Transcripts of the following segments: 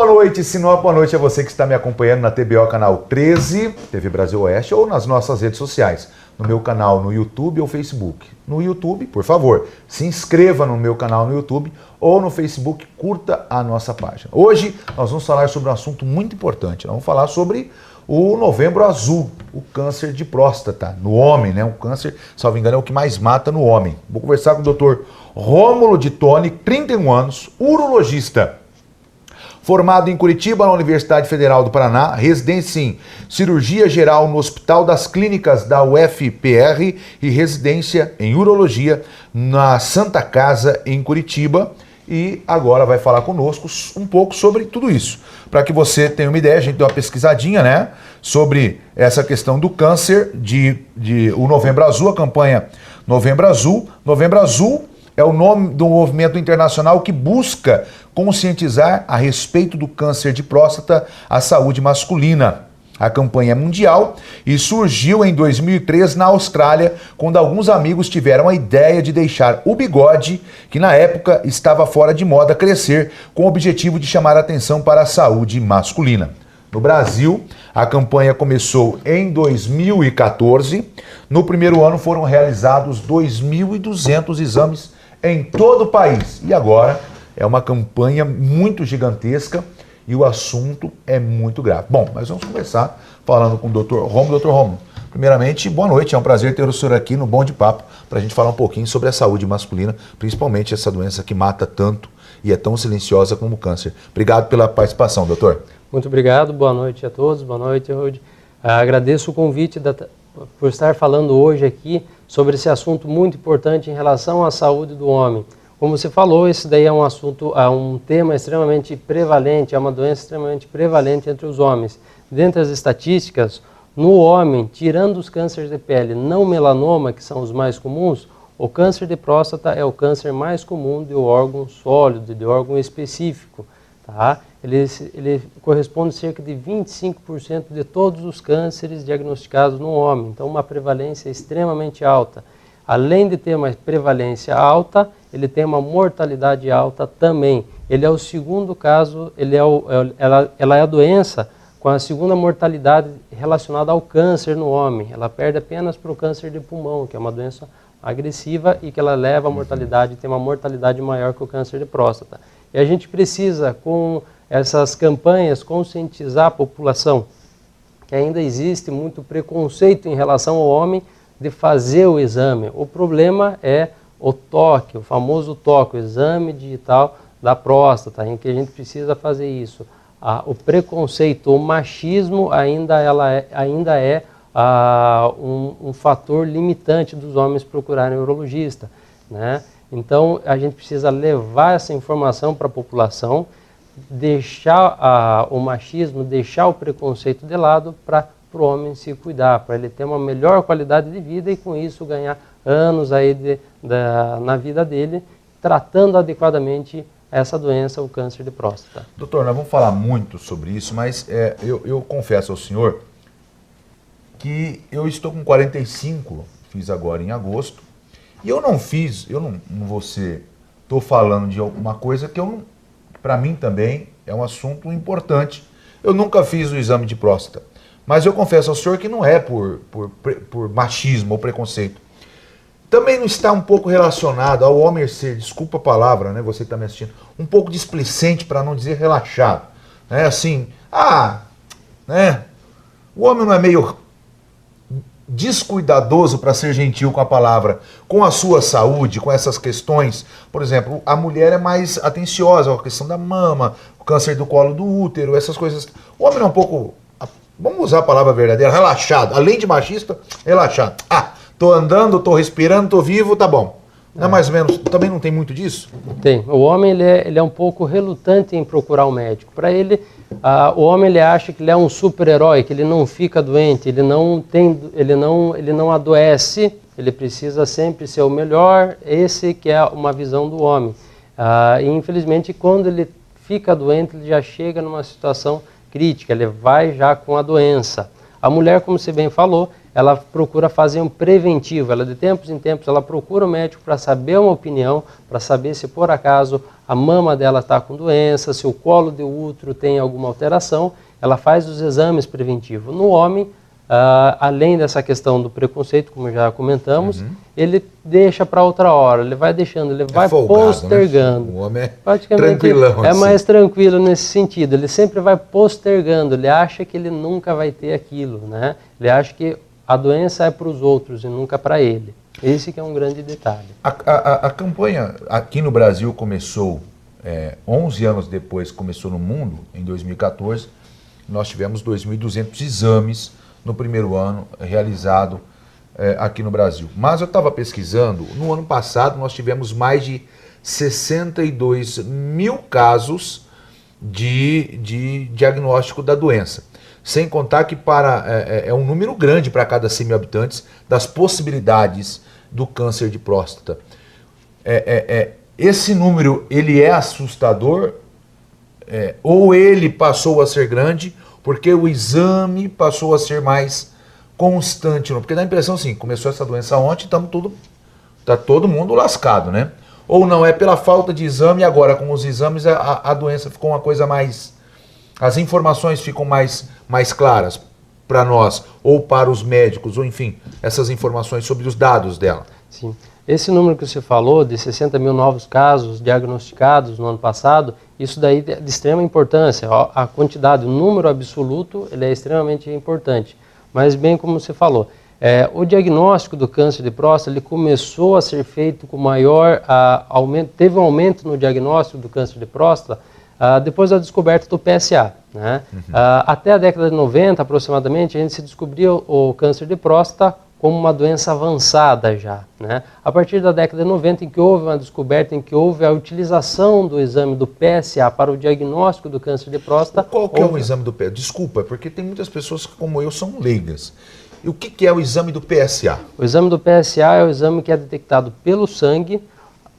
boa noite, Sinop, boa noite a você que está me acompanhando na TBO Canal 13, TV Brasil Oeste, ou nas nossas redes sociais, no meu canal no YouTube ou Facebook. No YouTube, por favor, se inscreva no meu canal no YouTube ou no Facebook, curta a nossa página. Hoje nós vamos falar sobre um assunto muito importante, nós vamos falar sobre o Novembro Azul, o câncer de próstata no homem, né? O câncer, salvo engano, é o que mais mata no homem. Vou conversar com o Dr. Rômulo de Toni, 31 anos, urologista. Formado em Curitiba, na Universidade Federal do Paraná, residência em cirurgia geral no Hospital das Clínicas da UFPR e residência em urologia na Santa Casa, em Curitiba. E agora vai falar conosco um pouco sobre tudo isso. Para que você tenha uma ideia, a gente deu uma pesquisadinha, né, sobre essa questão do câncer o Novembro Azul, a campanha Novembro Azul. Novembro Azul é o nome do movimento internacional que busca conscientizar a respeito do câncer de próstata, à saúde masculina. A campanha é mundial e surgiu em 2003 na Austrália, quando alguns amigos tiveram a ideia de deixar o bigode, que na época estava fora de moda, crescer, com o objetivo de chamar a atenção para a saúde masculina. No Brasil, a campanha começou em 2014. No primeiro ano foram realizados 2.200 exames em todo o país. E agora é uma campanha muito gigantesca e o assunto é muito grave. Bom, mas vamos começar falando com o Dr. Rômulo. Dr. Rômulo, primeiramente, boa noite. É um prazer ter o senhor aqui no Bom de Papo para a gente falar um pouquinho sobre a saúde masculina, principalmente essa doença que mata tanto e é tão silenciosa como o câncer. Obrigado pela participação, doutor. Muito obrigado, boa noite a todos, boa noite, Rudi. Agradeço o convite por estar falando hoje aqui sobre esse assunto muito importante em relação à saúde do homem. Como você falou, esse daí é um assunto, um tema extremamente prevalente, é uma doença extremamente prevalente entre os homens. Dentre as estatísticas, no homem, tirando os cânceres de pele não melanoma, que são os mais comuns, o câncer de próstata é o câncer mais comum de órgão sólido, de órgão específico. Tá? Ele corresponde a cerca de 25% de todos os cânceres diagnosticados no homem, então uma prevalência extremamente alta. Além de ter uma prevalência alta, ele tem uma mortalidade alta também. Ele é o segundo caso, ela é a doença com a segunda mortalidade relacionada ao câncer no homem. Ela perde apenas para o câncer de pulmão, que é uma doença agressiva e que ela leva a mortalidade, tem uma mortalidade maior que o câncer de próstata. E a gente precisa, com essas campanhas, conscientizar a população que ainda existe muito preconceito em relação ao homem de fazer o exame. O problema é o toque, o famoso toque, o exame digital da próstata, em que a gente precisa fazer isso. O preconceito, o machismo ainda é um fator limitante dos homens procurarem urologista, né? Então, a gente precisa levar essa informação para a população, deixar o machismo, deixar o preconceito de lado para o homem se cuidar, para ele ter uma melhor qualidade de vida e com isso ganhar anos aí na vida dele, tratando adequadamente essa doença, o câncer de próstata. Doutor, nós vamos falar muito sobre isso, mas eu confesso ao senhor que eu estou com 45, fiz agora em agosto, e eu não estou falando de alguma coisa que para mim também é um assunto importante. Eu nunca fiz o exame de próstata, mas eu confesso ao senhor que não é por machismo ou preconceito. Também não está um pouco relacionado ao homem ser, desculpa a palavra, né, você que está me assistindo, um pouco displicente, para não dizer relaxado. Né, assim, né, o homem não é meio descuidadoso, para ser gentil com a palavra, com a sua saúde, com essas questões. Por exemplo, a mulher é mais atenciosa, a questão da mama, o câncer do colo do útero, essas coisas. O homem é um pouco, vamos usar a palavra verdadeira, relaxado, além de machista, relaxado. Tô andando, tô respirando, tô vivo, tá bom. Não é mais ou menos, também não tem muito disso? Tem. O homem ele é um pouco relutante em procurar um médico. Para ele, o homem ele acha que ele é um super-herói, que ele não fica doente, ele não adoece, ele precisa sempre ser o melhor. Esse que é uma visão do homem. E infelizmente, quando ele fica doente, ele já chega numa situação crítica, ele vai já com a doença. A mulher, como você bem falou, ela procura fazer um preventivo. Ela, de tempos em tempos, ela procura o médico para saber uma opinião, para saber se por acaso a mama dela está com doença, se o colo de útero tem alguma alteração. Ela faz os exames preventivos. No homem, além dessa questão do preconceito, como já comentamos, ele deixa para outra hora, ele vai deixando, ele vai folgado, postergando. Né? O homem é praticamente tranquilão. É assim. mais tranquilo nesse sentido, ele sempre vai postergando, ele acha que ele nunca vai ter aquilo, né? Ele acha que a doença é para os outros e nunca para ele. Esse que é um grande detalhe. A campanha aqui no Brasil começou 11 anos depois, começou no mundo, em 2014, nós tivemos 2.200 exames no primeiro ano realizado aqui no Brasil. Mas eu estava pesquisando, no ano passado nós tivemos mais de 62 mil casos de diagnóstico da doença. Sem contar que é um número grande para cada 100 mil habitantes das possibilidades do câncer de próstata. Esse número, ele é assustador ou ele passou a ser grande porque o exame passou a ser mais constante? Porque dá a impressão assim, começou essa doença ontem, tá todo mundo lascado, né? Ou não, é pela falta de exame, e agora com os exames a doença ficou uma coisa mais... As informações ficam mais claras para nós, ou para os médicos, ou enfim, essas informações sobre os dados dela. Sim. Esse número que você falou, de 60 mil novos casos diagnosticados no ano passado, isso daí é de extrema importância. A quantidade, o número absoluto, ele é extremamente importante. Mas bem como você falou, o diagnóstico do câncer de próstata, ele começou a ser feito com maior aumento, teve um aumento no diagnóstico do câncer de próstata depois da descoberta do PSA. Né? Até a década de 90, aproximadamente, a gente se descobriu o câncer de próstata como uma doença avançada já. Né? A partir da década de 90, em que houve uma descoberta, em que houve a utilização do exame do PSA para o diagnóstico do câncer de próstata... Qual que é o exame do PSA? Desculpa, porque tem muitas pessoas que, como eu, são leigas. E o que é o exame do PSA? O exame do PSA é o exame que é detectado pelo sangue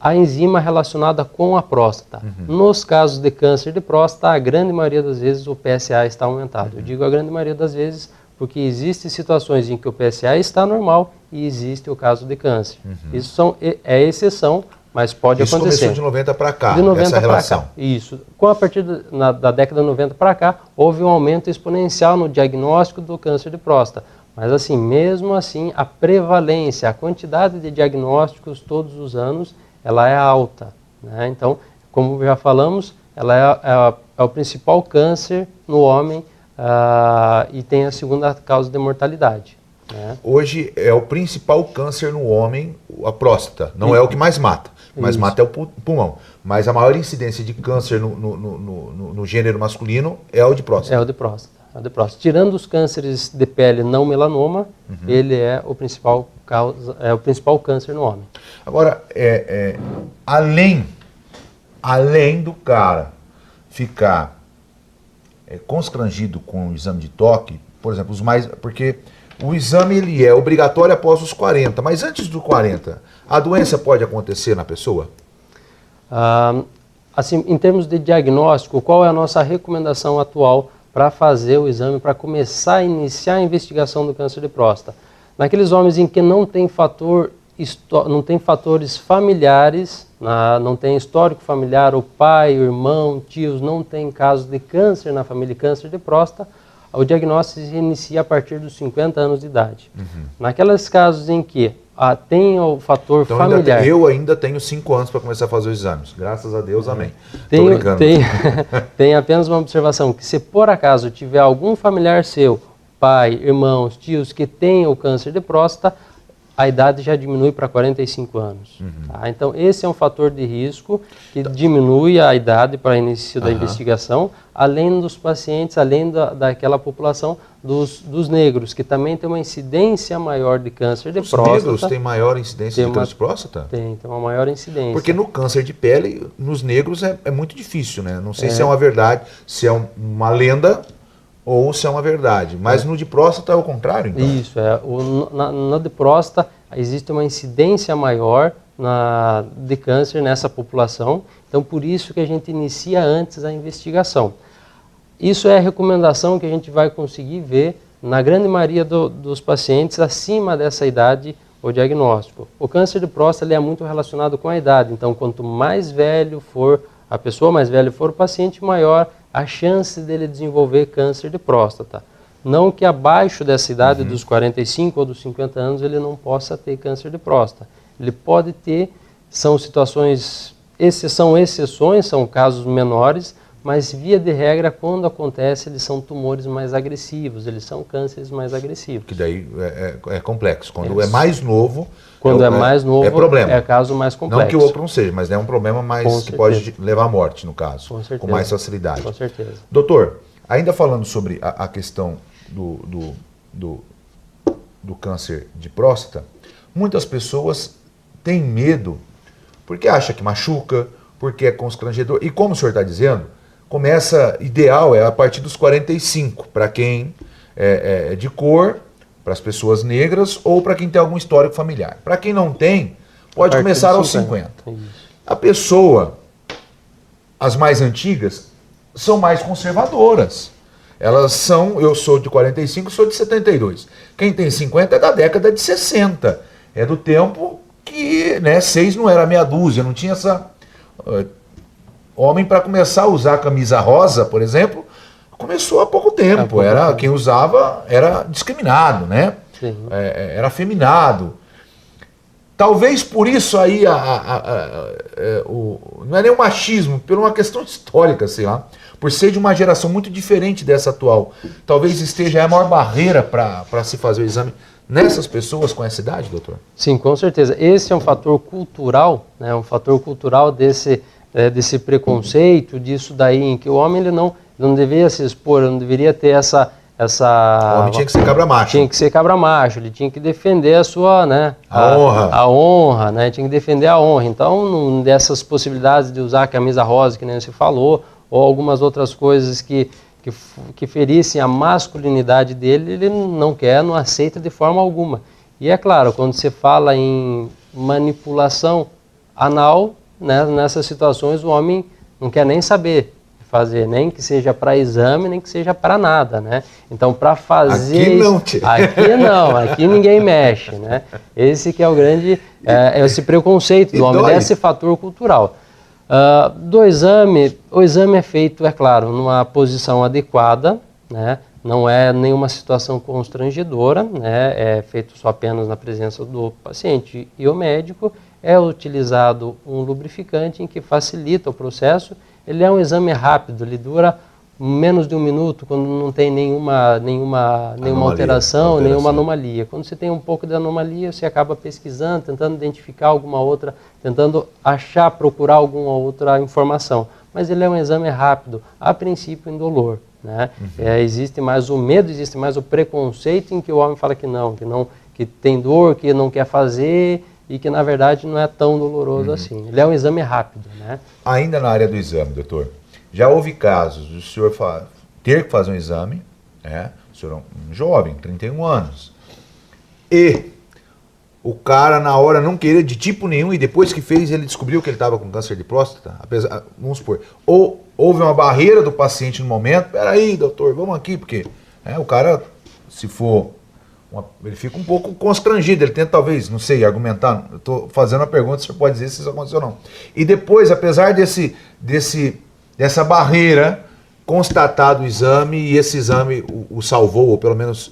a enzima relacionada com a próstata. Nos casos de câncer de próstata, a grande maioria das vezes o PSA está aumentado. Eu digo a grande maioria das vezes porque existem situações em que o PSA está normal e existe o caso de câncer. Isso é exceção, mas pode acontecer. Isso começou de 90 para cá, de 90 essa relação. Cá. Isso. A partir da década de 90 para cá, houve um aumento exponencial no diagnóstico do câncer de próstata. Mas assim, mesmo assim, a prevalência, a quantidade de diagnósticos todos os anos, ela é alta. Né? Então, como já falamos, ela é o principal câncer no homem e tem a segunda causa de mortalidade. Né? Hoje é o principal câncer no homem, a próstata. Não é o que mais mata. Mas mata é o pulmão. Mas a maior incidência de câncer no gênero masculino é o de próstata. É o de próstata. Tirando os cânceres de pele não melanoma, ele é o principal câncer no homem. Agora, além do cara ficar constrangido com o exame de toque, por exemplo, porque o exame ele é obrigatório após os 40, mas antes dos 40, a doença pode acontecer na pessoa? Assim, em termos de diagnóstico, qual é a nossa recomendação atual para fazer o exame, para começar a iniciar a investigação do câncer de próstata? Naqueles homens em que não tem fatores familiares, não tem histórico familiar, o pai, o irmão, tios, não tem casos de câncer na família, câncer de próstata, o diagnóstico se inicia a partir dos 50 anos de idade. Naqueles casos em que tem o fator familiar... Eu ainda tenho 5 anos para começar a fazer os exames. Graças a Deus, amém. Tem apenas uma observação, que se por acaso tiver algum familiar seu, pai, irmãos, tios, que tenham o câncer de próstata, a idade já diminui para 45 anos. Tá? Então, esse é um fator de risco que diminui a idade para início da investigação, além dos pacientes, além daquela população dos negros, que também tem uma incidência maior de câncer de próstata. Os negros têm maior incidência de câncer de próstata? Tem uma maior incidência. Porque no câncer de pele, nos negros, é muito difícil, né? Não sei se é uma verdade, se é uma lenda... ou se é uma verdade. Mas no de próstata é o contrário, então? Isso, no de próstata existe uma incidência maior de câncer nessa população, então por isso que a gente inicia antes a investigação. Isso é a recomendação que a gente vai conseguir ver na grande maioria dos pacientes acima dessa idade, o diagnóstico. O câncer de próstata ele é muito relacionado com a idade, então quanto mais velho for a pessoa, mais velho for o paciente, maior a chance dele desenvolver câncer de próstata. Não que abaixo dessa idade, dos 45 ou dos 50 anos, ele não possa ter câncer de próstata. Ele pode ter, são situações, são exceções, são casos menores, mas via de regra, quando acontece, eles são tumores mais agressivos, eles são cânceres mais agressivos. Que daí é complexo. Quando é mais novo, quando é mais novo, é problema. É caso mais complexo. Não que o outro não seja, mas é um problema mais que pode levar à morte, no caso. Com certeza. Com mais facilidade. Com certeza. Doutor, ainda falando sobre a questão do câncer de próstata, muitas pessoas têm medo porque acha que machuca, porque é constrangedor. E como o senhor está dizendo, ideal é a partir dos 45, para quem é de cor, para as pessoas negras ou para quem tem algum histórico familiar. Para quem não tem, pode começar aos 50. A pessoa, as mais antigas, são mais conservadoras. Elas são, eu sou de 45, sou de 72. Quem tem 50 é da década de 60. É do tempo que, 6 não era meia dúzia, não tinha essa... Homem, para começar a usar camisa rosa, por exemplo, começou há pouco tempo. Quem usava era discriminado, né? Era afeminado. Talvez por isso aí não é nem o machismo, por uma questão histórica, sei lá, por ser de uma geração muito diferente dessa atual. Talvez esteja a maior barreira para se fazer o exame nessas pessoas com essa idade, doutor? Sim, com certeza. Esse é um fator cultural, né? Um fator cultural desse preconceito, disso daí, em que o homem ele não deveria se expor, ele não deveria ter essa... O homem tinha que ser cabra macho. Tinha que ser cabra macho, ele tinha que defender a sua, a honra, né? Tinha que defender a honra. Então, dessas possibilidades de usar a camisa rosa, que nem você falou, ou algumas outras coisas que ferissem a masculinidade dele, ele não quer, não aceita de forma alguma. E é claro, quando você fala em manipulação anal, né, nessas situações o homem não quer nem saber fazer, nem que seja para exame, nem que seja para nada, né? Então, para fazer... Aqui não, aqui ninguém mexe, né? Esse que é o grande, esse preconceito do homem, desse fator cultural. O exame é feito, é claro, numa posição adequada, né? Não é nenhuma situação constrangedora, né? É feito só apenas na presença do paciente e o médico. É utilizado um lubrificante em que facilita o processo. Ele é um exame rápido, ele dura menos de 1 minuto, quando não tem nenhuma alteração, nenhuma anomalia. Quando você tem um pouco de anomalia, você acaba pesquisando, tentando identificar alguma outra, tentando procurar alguma outra informação. Mas ele é um exame rápido, a princípio indolor, né? Existe mais o medo, existe mais o preconceito em que o homem fala que tem dor, que não quer fazer, e que na verdade não é tão doloroso assim. Ele é um exame rápido, né? Ainda na área do exame, doutor, já houve casos do senhor ter que fazer um exame, né? O senhor é um jovem, 31 anos, e o cara na hora não queria de tipo nenhum, e depois que fez ele descobriu que ele estava com câncer de próstata, vamos supor, ou houve uma barreira do paciente no momento, peraí doutor, vamos aqui, porque o cara, se for... ele fica um pouco constrangido, ele tenta talvez, não sei, argumentar, eu estou fazendo a pergunta, você pode dizer se isso aconteceu ou não. E depois, apesar dessa barreira, constatado o exame, e esse exame o salvou, ou pelo menos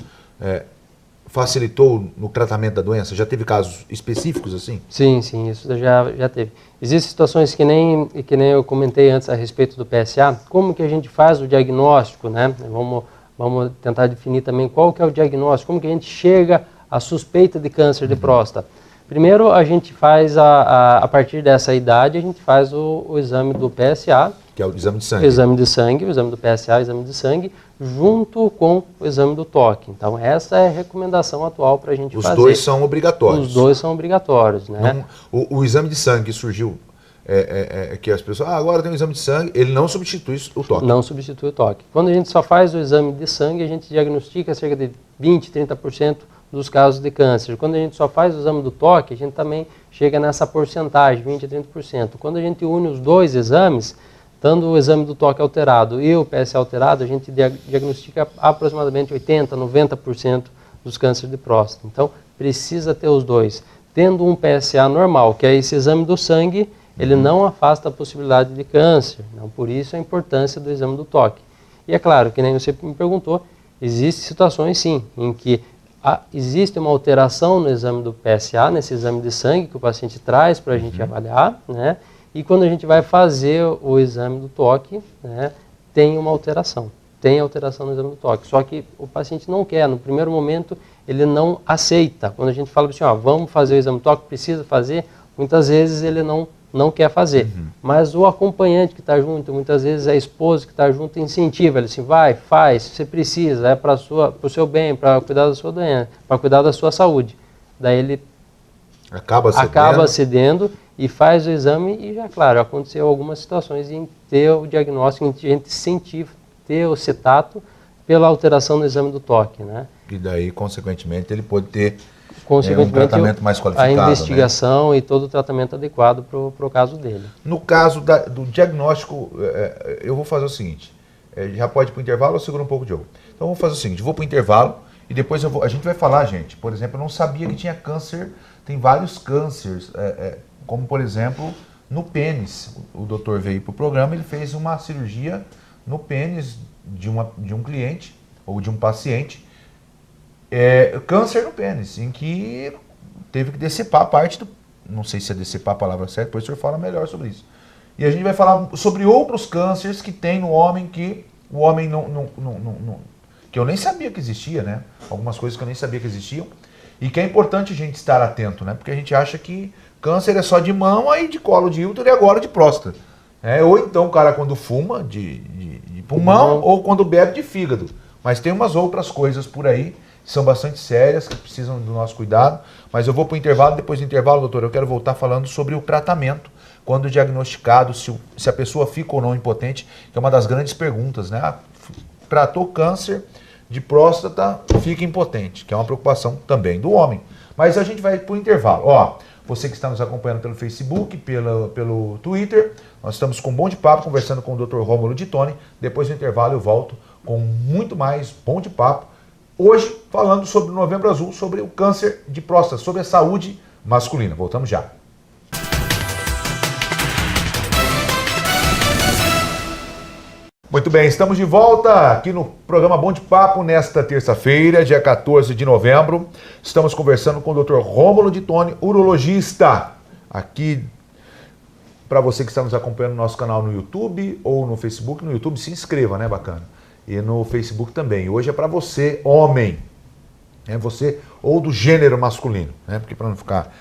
facilitou no tratamento da doença, já teve casos específicos assim? Sim, isso já teve. Existem situações que nem eu comentei antes a respeito do PSA, como que a gente faz o diagnóstico, né? Vamos tentar definir também qual que é o diagnóstico, como que a gente chega à suspeita de câncer de próstata. Primeiro, a gente faz, a partir dessa idade, a gente faz o exame do PSA. Que é o exame de sangue. O exame do PSA, o exame de sangue, junto com o exame do toque. Então, essa é a recomendação atual para a gente fazer. Os dois são obrigatórios. Os dois são obrigatórios, né? O exame de sangue que surgiu... que as pessoas, agora tem um exame de sangue, ele não substitui o toque. Não substitui o toque. Quando a gente só faz o exame de sangue, a gente diagnostica cerca de 20%, 30% dos casos de câncer. Quando a gente só faz o exame do toque, a gente também chega nessa porcentagem, 20% a 30%. Quando a gente une os dois exames, Estando o exame do toque alterado e o PSA alterado, a gente diagnostica aproximadamente 80%, 90% dos cânceres de próstata. Então, precisa ter os dois. Tendo um PSA normal, que é esse exame do sangue, ele não afasta a possibilidade de câncer. Então, por isso a importância do exame do toque. E é claro, que nem você me perguntou, existem situações sim, em que existe uma alteração no exame do PSA, nesse exame de sangue que o paciente traz para a gente avaliar, né? E quando a gente vai fazer o exame do toque, né, tem uma alteração. Tem alteração no exame do toque. Só que o paciente não quer, no primeiro momento ele não aceita. Quando a gente fala assim, ó, vamos fazer o exame do toque, precisa fazer, muitas vezes ele não quer fazer. Mas o acompanhante que está junto, muitas vezes a esposa que está junto, incentiva ele assim, vai, faz, você precisa, é para o seu bem, para cuidar da sua doença, para cuidar da sua saúde. Daí ele acaba cedendo e faz o exame e já, claro, aconteceu algumas situações em ter o diagnóstico, em a gente sentir, ter o cetato pela alteração no exame do toque, né? E daí, consequentemente, ele pode ter um tratamento mais qualificado. A investigação, né? E todo o tratamento adequado para o caso dele. No caso do diagnóstico, eu vou fazer o seguinte, já pode ir para o intervalo ou segura um pouco, Diogo? Então, eu vou fazer o seguinte, vou para o intervalo e depois a gente vai falar, gente, por exemplo, eu não sabia que tinha câncer, tem vários cânceres, como por exemplo, no pênis. O doutor veio para o programa, ele fez uma cirurgia no pênis de um cliente ou de um paciente, câncer no pênis, em que teve que decepar parte do... Não sei se é decepar a palavra certa, depois o senhor fala melhor sobre isso. E a gente vai falar sobre outros cânceres que tem no homem que o homem não que eu nem sabia que existia, né? Algumas coisas que eu nem sabia que existiam. E que é importante a gente estar atento, né? Porque a gente acha que câncer é só de mama e de colo de útero e agora de próstata. Ou então o cara quando fuma de pulmão ou quando bebe de fígado. Mas tem umas outras coisas por aí que são bastante sérias, que precisam do nosso cuidado. Mas eu vou para o intervalo, depois do intervalo, doutor, eu quero voltar falando sobre o tratamento, quando diagnosticado, se a pessoa fica ou não impotente, que é uma das grandes perguntas, né? Tratou câncer de próstata, fica impotente, que é uma preocupação também do homem. Mas a gente vai para o intervalo. Ó, você que está nos acompanhando pelo Facebook, pelo Twitter, nós estamos com um bom de papo, conversando com o Dr. Rômulo de Toni. Depois do intervalo eu volto com muito mais bom de papo. Hoje, falando sobre o Novembro Azul, sobre o câncer de próstata, sobre a saúde masculina. Voltamos já. Muito bem, estamos de volta aqui no programa Bom de Papo nesta terça-feira, dia 14 de novembro. Estamos conversando com o Dr. Rômulo de Toni, urologista. Aqui, para você que está nos acompanhando no nosso canal no YouTube ou no Facebook. No YouTube se inscreva, né, bacana? E no Facebook também. Hoje é para você, homem. Você ou do gênero masculino, né? Porque para não ficar,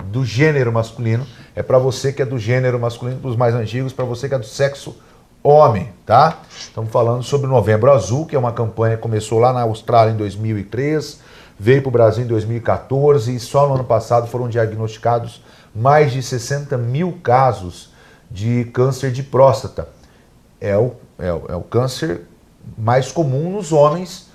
do gênero masculino, é para você que é do gênero masculino, para os mais antigos, para você que é do sexo homem, tá? Estamos falando sobre o Novembro Azul, que é uma campanha que começou lá na Austrália em 2003, veio para o Brasil em 2014 e só no ano passado foram diagnosticados mais de 60 mil casos de câncer de próstata. É o câncer mais comum nos homens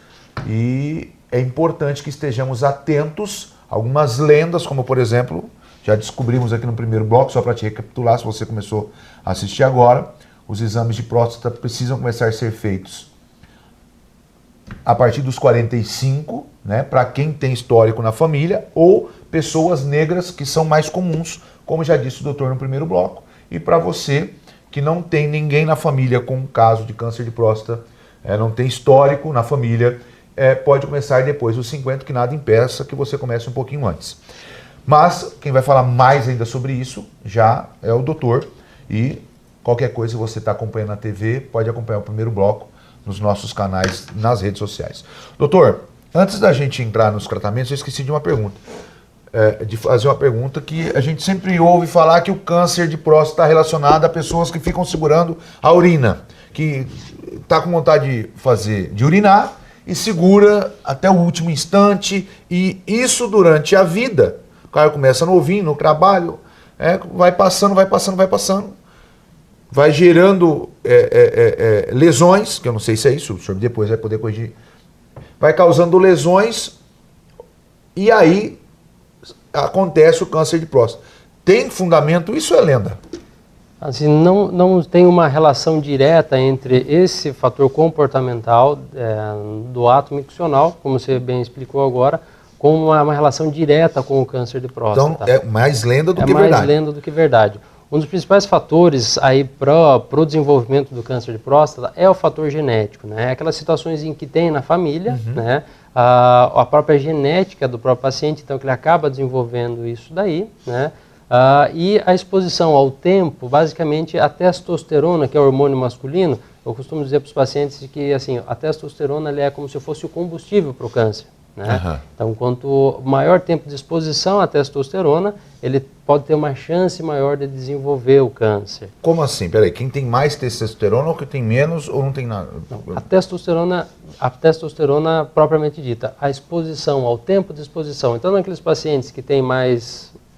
e é importante que estejamos atentos a algumas lendas, como por exemplo, já descobrimos aqui no primeiro bloco, só para te recapitular, se você começou a assistir agora, os exames de próstata precisam começar a ser feitos a partir dos 45, né, para quem tem histórico na família, ou pessoas negras que são mais comuns, como já disse o doutor no primeiro bloco, e para você que não tem ninguém na família com caso de câncer de próstata, não tem histórico na família, pode começar depois dos 50, que nada impeça que você comece um pouquinho antes. Mas quem vai falar mais ainda sobre isso já é o doutor, e qualquer coisa, se você está acompanhando na TV, pode acompanhar o primeiro bloco nos nossos canais, nas redes sociais. Doutor, antes da gente entrar nos tratamentos, eu esqueci de uma pergunta. De fazer uma pergunta que a gente sempre ouve falar que o câncer de próstata está relacionado a pessoas que ficam segurando a urina, que está com vontade de urinar e segura até o último instante, e isso durante a vida. O cara começa novinho, no trabalho, vai passando, vai gerando lesões, que eu não sei se é isso, o senhor depois vai poder corrigir, vai causando lesões e aí acontece o câncer de próstata. Tem fundamento? Isso é lenda? Assim, não tem uma relação direta entre esse fator comportamental do ato miccional, como você bem explicou agora, com uma relação direta com o câncer de próstata. Então, é mais lenda do que verdade. É mais lenda do que verdade. Um dos principais fatores aí para o desenvolvimento do câncer de próstata é o fator genético, né? Aquelas situações em que tem na família, né? A própria genética do próprio paciente, então que ele acaba desenvolvendo isso daí, né? E a exposição ao tempo, basicamente a testosterona, que é o hormônio masculino, eu costumo dizer para os pacientes que assim, a testosterona ela é como se fosse o combustível para o câncer. Né? Então, quanto maior tempo de exposição à testosterona, ele pode ter uma chance maior de desenvolver o câncer. Como assim? Peraí, quem tem mais testosterona ou quem tem menos ou não tem nada? Não, a testosterona propriamente dita, a exposição, ao tempo de exposição. Então, naqueles pacientes que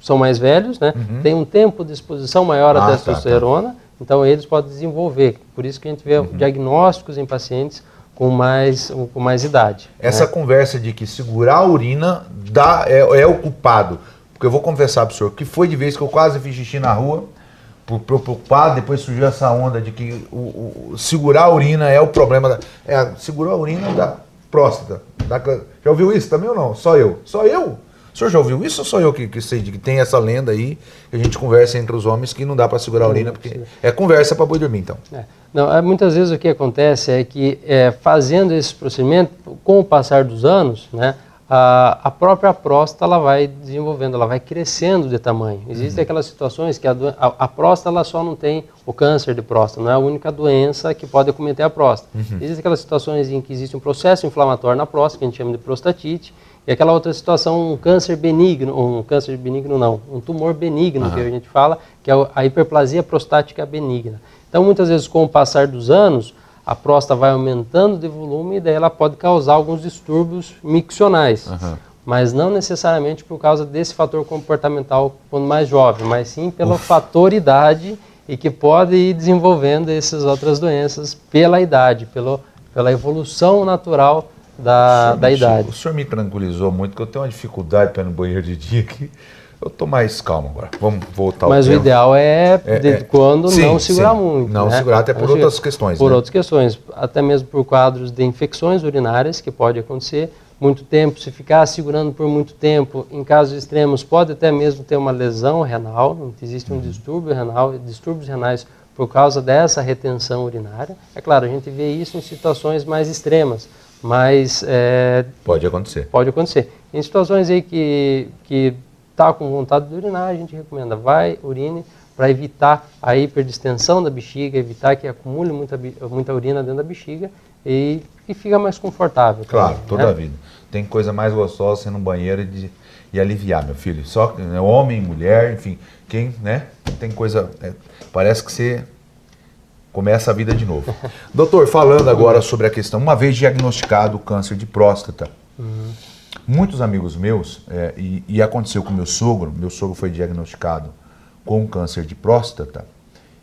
são mais velhos, né, tem um tempo de exposição maior à testosterona, então eles podem desenvolver. Por isso que a gente vê diagnósticos em pacientes com mais idade. Essa conversa de que segurar a urina é o culpado. Porque eu vou confessar para o senhor que foi de vez que eu quase fiz xixi na rua, preocupado, depois surgiu essa onda de que segurar a urina é o problema. Segurar a urina da próstata. Já ouviu isso também ou não? Só eu? Só eu? O senhor já ouviu isso ou só eu que sei de que tem essa lenda aí, que a gente conversa entre os homens que não dá para segurar a urina, porque é conversa para boi dormir, então. Não, muitas vezes o que acontece é que fazendo esse procedimento, com o passar dos anos, né, a própria próstata ela vai desenvolvendo, ela vai crescendo de tamanho. Existem aquelas situações que a próstata ela só não tem o câncer de próstata, não é a única doença que pode acometer a próstata. Existem aquelas situações em que existe um processo inflamatório na próstata, que a gente chama de prostatite, e aquela outra situação, um câncer benigno, um tumor benigno, que a gente fala, que é a hiperplasia prostática benigna. Então, muitas vezes, com o passar dos anos, a próstata vai aumentando de volume e daí ela pode causar alguns distúrbios miccionais. Mas não necessariamente por causa desse fator comportamental quando mais jovem, mas sim pelo fator idade e que pode ir desenvolvendo essas outras doenças pela idade, pela evolução natural da idade. O senhor me tranquilizou muito, porque eu tenho uma dificuldade para ir no banheiro de dia aqui. Eu estou mais calmo agora. Vamos voltar ao Mas tema. O ideal quando não segurar muito. Não segurar, até por outras questões. Por outras questões, até mesmo por quadros de infecções urinárias, que pode acontecer. Muito tempo, se ficar segurando por muito tempo, em casos extremos, pode até mesmo ter uma lesão renal. Existe um distúrbio renal, distúrbios renais por causa dessa retenção urinária. É claro, a gente vê isso em situações mais extremas. Mas pode acontecer. Pode acontecer. Em situações aí que está com vontade de urinar, a gente recomenda, urine, para evitar a hiperdistensão da bexiga, evitar que acumule muita urina dentro da bexiga e fica mais confortável. Claro, também, toda a vida. Tem coisa mais gostosa ser no banheiro e aliviar, meu filho. Só homem, mulher, enfim, quem, né? Tem coisa. Parece que você começa a vida de novo. Doutor, falando agora sobre a questão, uma vez diagnosticado o câncer de próstata, muitos amigos meus, e aconteceu com meu sogro foi diagnosticado com câncer de próstata,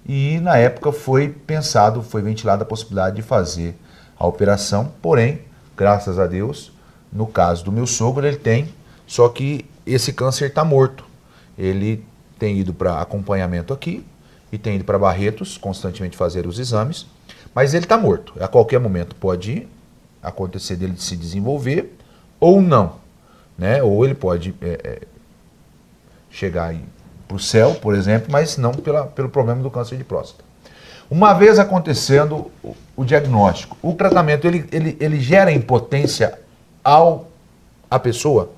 e na época foi ventilada a possibilidade de fazer a operação, porém, graças a Deus, no caso do meu sogro, ele tem, só que esse câncer está morto. Ele tem ido para acompanhamento aqui, e tem ido para Barretos constantemente fazer os exames, mas ele está morto. A qualquer momento pode acontecer dele se desenvolver ou não, né? Ou ele pode chegar para o céu, por exemplo, mas não pelo problema do câncer de próstata. Uma vez acontecendo o diagnóstico, o tratamento ele gera impotência à pessoa?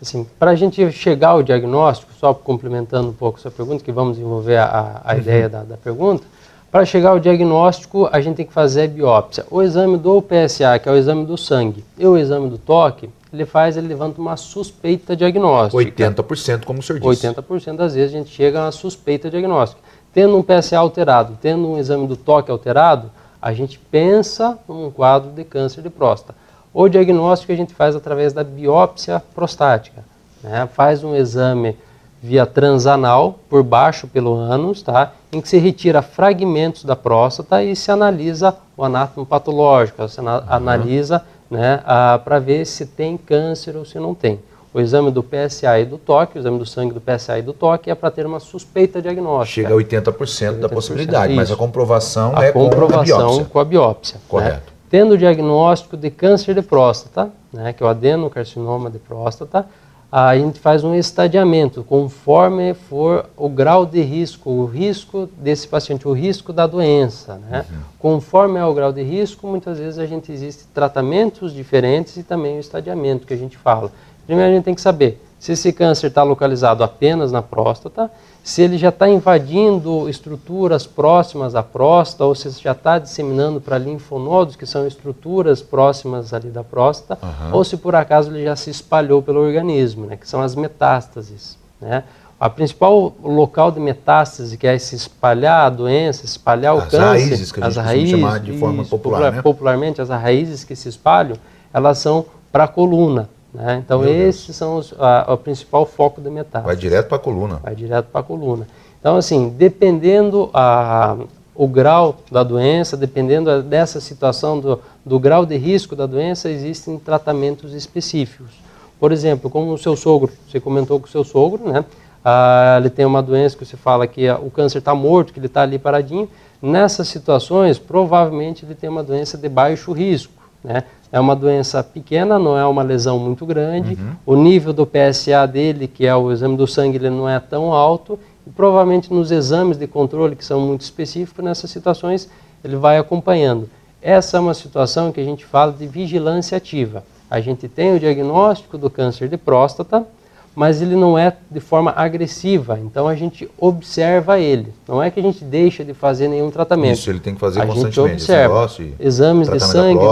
Assim, para a gente chegar ao diagnóstico, só complementando um pouco a sua pergunta, que vamos desenvolver a ideia da pergunta, para chegar ao diagnóstico a gente tem que fazer a biópsia. O exame do PSA, que é o exame do sangue, e o exame do toque, ele levanta uma suspeita diagnóstica. 80%, como o senhor disse. 80% das vezes a gente chega a uma suspeita diagnóstica. Tendo um PSA alterado, tendo um exame do toque alterado, a gente pensa num quadro de câncer de próstata. O diagnóstico a gente faz através da biópsia prostática, né? Faz um exame via transanal, por baixo pelo ânus, tá? Em que se retira fragmentos da próstata e se analisa o anátomo patológico, se analisa, né, para ver se tem câncer ou se não tem. o exame do PSA e do toque, o exame do sangue do PSA e do toque é para ter uma suspeita diagnóstica. Chega a 80% da possibilidade, mas a comprovação é com a biópsia. Correto. Né? Tendo o diagnóstico de câncer de próstata, né, que é o adenocarcinoma de próstata, a gente faz um estadiamento, conforme for o grau de risco, o risco desse paciente, o risco da doença. Né? Conforme é o grau de risco, muitas vezes existe tratamentos diferentes e também o estadiamento que a gente fala. Primeiro a gente tem que saber se esse câncer está localizado apenas na próstata, se ele já está invadindo estruturas próximas à próstata ou se já está disseminando para linfonodos, que são estruturas próximas ali da próstata, ou se por acaso ele já se espalhou pelo organismo, né, que são as metástases. Né? A principal local de metástase, que é se espalhar a doença, espalhar o câncer, raízes, que a gente costuma chamar de forma popular, né? Popularmente, as raízes que se espalham, elas são para a coluna. Né? Então, esses são o principal foco da metástase. Vai direto para a coluna. Vai direto para a coluna. Então, assim, dependendo o grau da doença, dependendo dessa situação, do grau de risco da doença, existem tratamentos específicos. Por exemplo, como o seu sogro, você comentou com o seu sogro, né? Ele tem uma doença que você fala que o câncer está morto, que ele está ali paradinho. Nessas situações, provavelmente ele tem uma doença de baixo risco. Né? É uma doença pequena, não é uma lesão muito grande, o nível do PSA dele, que é o exame do sangue, ele não é tão alto, e provavelmente nos exames de controle, que são muito específicos, nessas situações ele vai acompanhando. Essa é uma situação que a gente fala de vigilância ativa. A gente tem o diagnóstico do câncer de próstata, mas ele não é de forma agressiva, então a gente observa ele. Não é que a gente deixa de fazer nenhum tratamento. Isso, ele tem que fazer constantemente. A gente observa exames de sangue,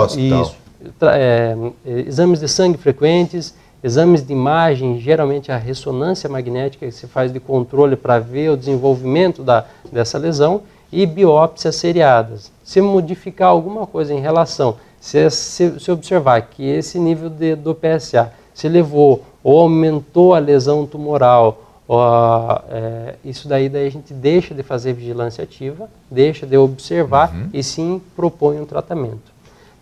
exames de sangue frequentes, exames de imagem, geralmente a ressonância magnética que se faz de controle para ver o desenvolvimento dessa lesão, e biópsias seriadas. Se modificar alguma coisa em relação, se observar que esse nível do PSA se elevou ou aumentou a lesão tumoral, isso daí a gente deixa de fazer vigilância ativa, deixa de observar e sim propõe um tratamento.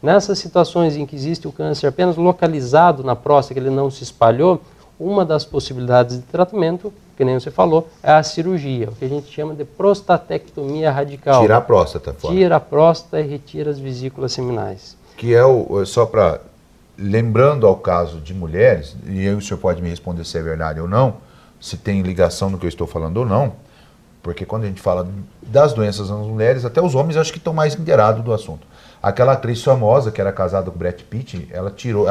Nessas situações em que existe o câncer apenas localizado na próstata, que ele não se espalhou, uma das possibilidades de tratamento, que nem você falou, é a cirurgia, o que a gente chama de prostatectomia radical. Tirar a próstata fora. Tira a próstata e retira as vesículas seminais. Que é só para... Lembrando ao caso de mulheres, e aí o senhor pode me responder se é verdade ou não, se tem ligação no que eu estou falando ou não, porque quando a gente fala das doenças nas mulheres, até os homens acho que estão mais inteirados do assunto. Aquela atriz famosa que era casada com o Brad Pitt, ela tirou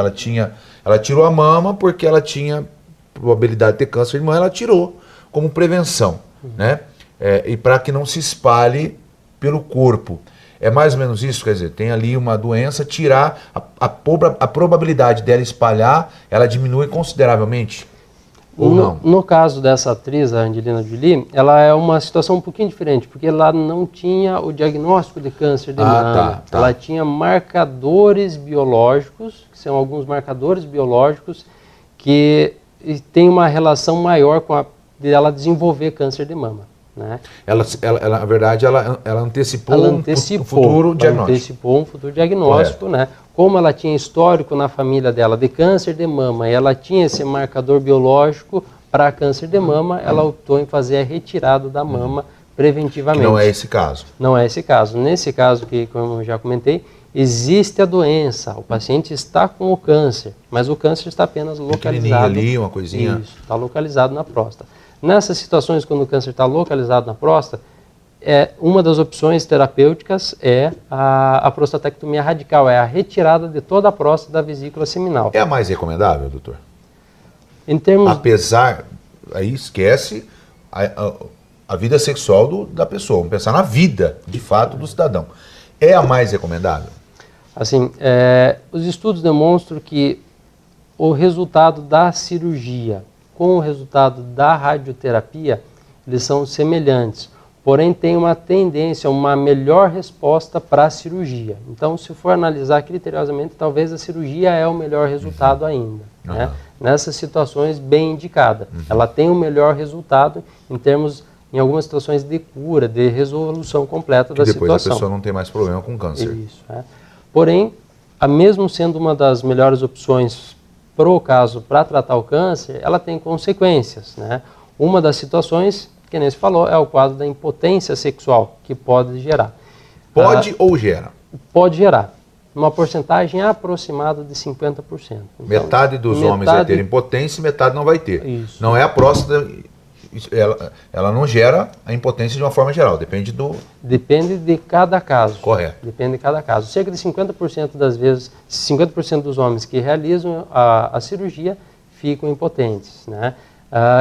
a mama porque ela tinha probabilidade de ter câncer de mama, ela tirou como prevenção, né? E para que não se espalhe pelo corpo. É mais ou menos isso, quer dizer, tem ali uma doença, tirar a probabilidade dela espalhar, ela diminui consideravelmente? Ou não? No caso dessa atriz, a Angelina Jolie, ela é uma situação um pouquinho diferente, porque ela não tinha o diagnóstico de câncer de mama. Tá. Ela tinha marcadores biológicos, que são alguns marcadores biológicos, que tem uma relação maior com ela desenvolver câncer de mama. Né? Na verdade, ela antecipou um futuro diagnóstico. Antecipou um futuro diagnóstico, né? Como ela tinha histórico na família dela de câncer de mama e ela tinha esse marcador biológico para câncer de mama, ela optou em fazer a retirada da mama preventivamente. Que não é esse caso. Não é esse caso. Nesse caso, que como eu já comentei, existe a doença, o paciente está com o câncer, mas o câncer está apenas localizado. Ali, uma coisinha. Isso, está localizado na próstata. Nessas situações, quando o câncer está localizado na próstata, uma das opções terapêuticas é a prostatectomia radical, é a retirada de toda a próstata da vesícula seminal. É a mais recomendável, doutor? Em termos... Apesar, aí esquece a vida sexual da pessoa, vamos pensar na vida, de fato, do cidadão. É a mais recomendável? Assim, os estudos demonstram que o resultado da cirurgia com o resultado da radioterapia, eles são semelhantes, porém tem uma tendência, uma melhor resposta para a cirurgia. Então, se for analisar criteriosamente, talvez a cirurgia é o melhor resultado ainda. Né? Nessas situações bem indicada. Ela tem um melhor resultado em algumas situações de cura, de resolução completa da situação. Depois a pessoa não tem mais problema com câncer. Isso. Porém, mesmo sendo uma das melhores opções pro caso, para tratar o câncer, ela tem consequências, né? Uma das situações, que nem se falou, é o quadro da impotência sexual, que pode gerar. Pode ou gera? Pode gerar. Uma porcentagem aproximada de 50%. Então, metade dos homens vai ter impotência e metade não vai ter. Isso. Não é a próstata, ela não gera a impotência de uma forma geral, depende de cada caso. Correto. Depende de cada caso. Cerca de 50% das vezes, 50% dos homens que realizam a cirurgia ficam impotentes, né?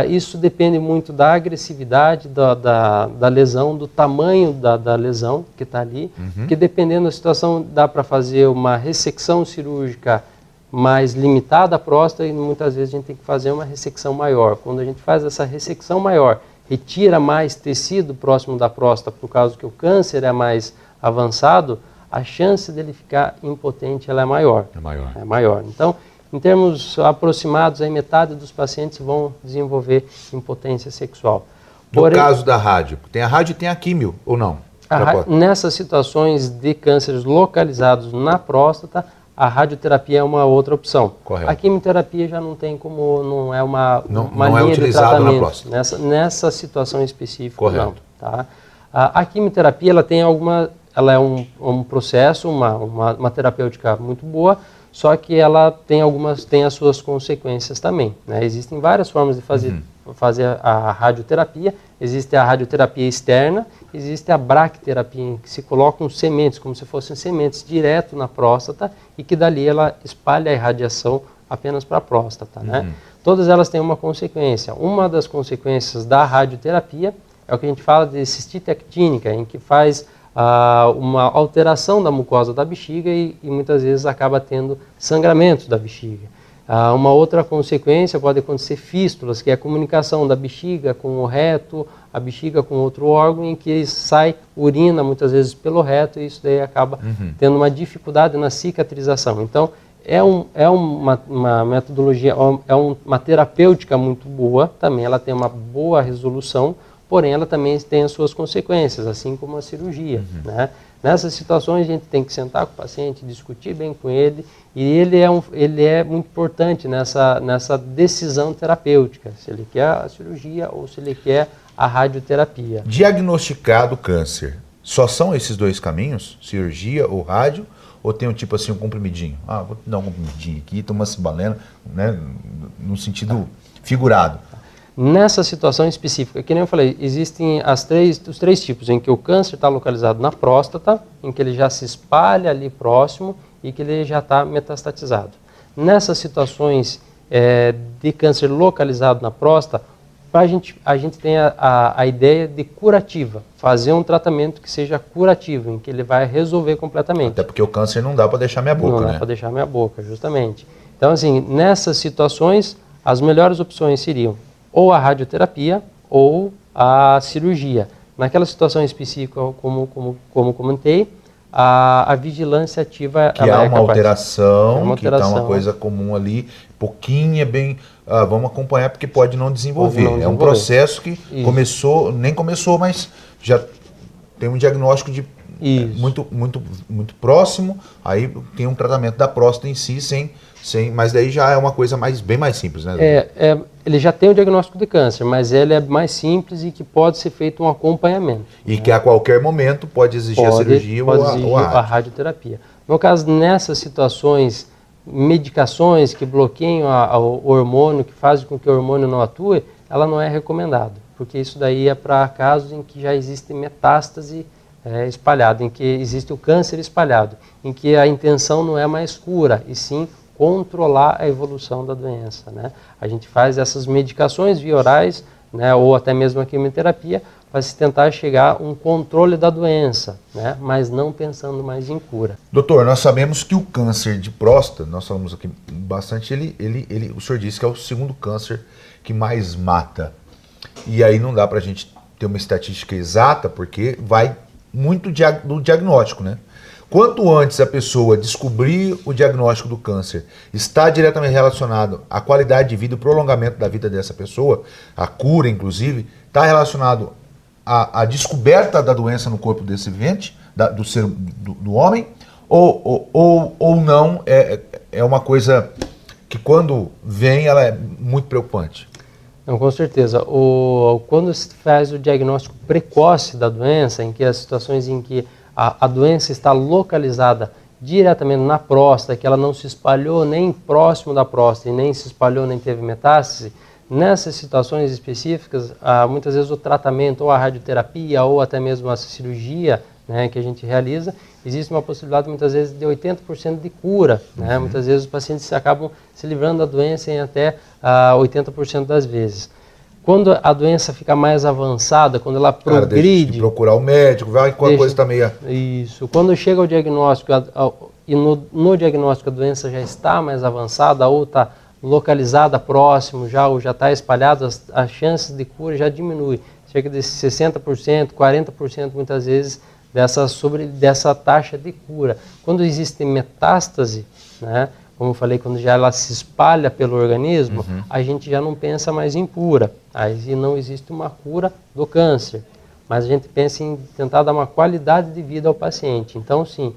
Isso depende muito da agressividade da lesão, do tamanho da lesão que está ali, que dependendo da situação dá para fazer uma ressecção cirúrgica mais limitada à próstata e muitas vezes a gente tem que fazer uma ressecção maior. Quando a gente faz essa ressecção maior, retira mais tecido próximo da próstata, por causa que o câncer é mais avançado, a chance dele ficar impotente ela é maior. É maior. Então, em termos aproximados, aí metade dos pacientes vão desenvolver impotência sexual. Porém, no caso da rádio, tem a rádio e tem a químio, ou não? Nessas situações de cânceres localizados na próstata, a radioterapia é uma outra opção. Correto. A quimioterapia já não tem como, não é uma linha é de tratamento na próstata. Nessa situação específica, correto. Não. Tá? A quimioterapia ela tem ela é um processo, uma terapêutica muito boa, só que ela tem as suas consequências também, né? Existem várias formas de fazer a radioterapia. Existe a radioterapia externa, existe a braquiterapia, em que se colocam sementes, como se fossem sementes, direto na próstata e que dali ela espalha a irradiação apenas para a próstata, né? Todas elas têm uma consequência. Uma das consequências da radioterapia é o que a gente fala de cistite actínica, em que faz uma alteração da mucosa da bexiga e muitas vezes acaba tendo sangramento da bexiga. Uma outra consequência pode acontecer fístulas, que é a comunicação da bexiga com o reto, a bexiga com outro órgão, em que sai urina muitas vezes pelo reto e isso daí acaba tendo uma dificuldade na cicatrização. Então, é uma metodologia, uma terapêutica muito boa, também ela tem uma boa resolução, porém ela também tem as suas consequências, assim como a cirurgia, né? Nessas situações a gente tem que sentar com o paciente, discutir bem com ele, e ele é muito importante nessa decisão terapêutica, se ele quer a cirurgia ou se ele quer a radioterapia. Diagnosticado câncer, só são esses dois caminhos, cirurgia ou rádio, ou tem um tipo assim, um comprimidinho? Vou te dar um comprimidinho aqui, toma uma cibalena, né, no sentido figurado. Nessa situação específica, que nem eu falei, existem os três tipos, em que o câncer está localizado na próstata, em que ele já se espalha ali próximo e que ele já está metastatizado. Nessas situações de câncer localizado na próstata, a gente tem a ideia de curativa, fazer um tratamento que seja curativo, em que ele vai resolver completamente. Até porque o câncer não dá para deixar minha boca, né? Não dá para deixar minha boca, justamente. Então, assim, nessas situações, as melhores opções seriam ou a radioterapia ou a cirurgia. Naquela situação específica, como comentei, a vigilância ativa que é uma alteração, que está uma coisa comum ali, pouquinho, bem, vamos acompanhar porque pode não desenvolver. É um processo que nem começou, mas já tem um diagnóstico de muito próximo, aí tem um tratamento da próstata em si, mas daí já é uma coisa bem mais simples, né? Ele já tem o diagnóstico de câncer, mas ele é mais simples e que pode ser feito um acompanhamento. E que a qualquer momento pode exigir a cirurgia ou a radioterapia. No caso, nessas situações, medicações que bloqueiam o hormônio, que fazem com que o hormônio não atue, ela não é recomendada, porque isso daí é para casos em que já existe metástase espalhada, em que existe o câncer espalhado, em que a intenção não é mais cura, e sim controlar a evolução da doença, né? A gente faz essas medicações via orais, né, ou até mesmo a quimioterapia, para se tentar chegar a um controle da doença, né, mas não pensando mais em cura. Doutor, nós sabemos que o câncer de próstata, nós falamos aqui bastante, o senhor disse que é o segundo câncer que mais mata. E aí não dá para a gente ter uma estatística exata, porque vai muito do diagnóstico, né? Quanto antes a pessoa descobrir o diagnóstico do câncer, está diretamente relacionado à qualidade de vida, o prolongamento da vida dessa pessoa, a cura inclusive, está relacionado à descoberta da doença no corpo desse vivente, do homem, ou não, é uma coisa que quando vem ela é muito preocupante? Não, com certeza. Quando se faz o diagnóstico precoce da doença, em que as situações em que a doença está localizada diretamente na próstata, que ela não se espalhou nem próximo da próstata, e nem se espalhou nem teve metástase, nessas situações específicas, muitas vezes o tratamento, ou a radioterapia, ou até mesmo a cirurgia, né, que a gente realiza, existe uma possibilidade muitas vezes de 80% de cura. Né? Muitas vezes os pacientes acabam se livrando da doença em até 80% das vezes. Quando a doença fica mais avançada, quando ela progride... De procurar o médico, vai quando a coisa está meio... Isso. Quando chega ao diagnóstico, e no diagnóstico a doença já está mais avançada, ou está localizada próximo já, ou já está espalhada, as chances de cura já diminuem. Cerca de 60%, 40% muitas vezes dessa taxa de cura. Quando existe metástase, né, como eu falei, quando já ela se espalha pelo organismo, a gente já não pensa mais em cura. Aí não existe uma cura do câncer, mas a gente pensa em tentar dar uma qualidade de vida ao paciente. Então, sim,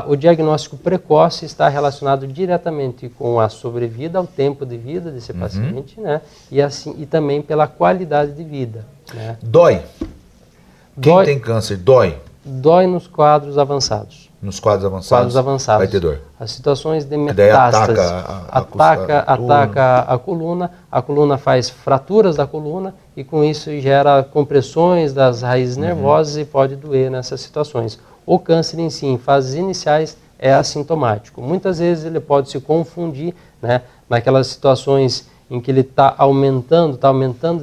o diagnóstico precoce está relacionado diretamente com a sobrevida, ao tempo de vida desse paciente, né, e também pela qualidade de vida. Né. Dói? Quem tem câncer dói? Dói nos quadros avançados. Nos quadros avançados? Vai ter dor. As situações de metástase ataca a coluna faz fraturas da coluna e com isso gera compressões das raízes nervosas e pode doer nessas situações. O câncer em si, em fases iniciais, é assintomático. Muitas vezes ele pode se confundir, né, naquelas situações em que ele está aumentando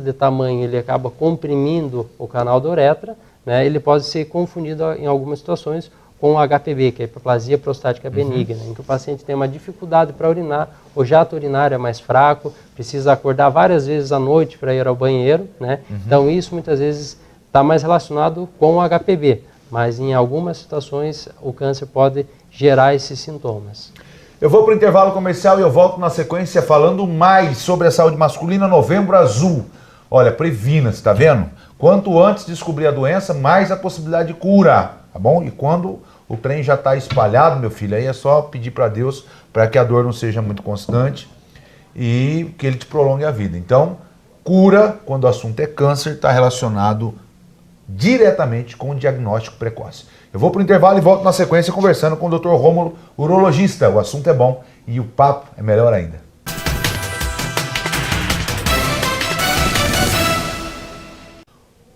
de tamanho, ele acaba comprimindo o canal da uretra, né, ele pode ser confundido em algumas situações com o HPV, que é a hiperplasia prostática benigna, em que o paciente tem uma dificuldade para urinar, o jato urinário é mais fraco, precisa acordar várias vezes à noite para ir ao banheiro, né? Então isso muitas vezes está mais relacionado com o HPV, mas em algumas situações o câncer pode gerar esses sintomas. Eu vou para o intervalo comercial e eu volto na sequência falando mais sobre a saúde masculina. Novembro Azul. Olha, previna-se, tá vendo? Quanto antes descobrir a doença, mais a possibilidade de cura, tá bom? E quando o trem já está espalhado, meu filho, aí é só pedir para Deus para que a dor não seja muito constante e que Ele te prolongue a vida. Então, cura, quando o assunto é câncer, está relacionado diretamente com o diagnóstico precoce. Eu vou para o intervalo e volto na sequência conversando com o Dr. Rômulo, urologista. O assunto é bom e o papo é melhor ainda.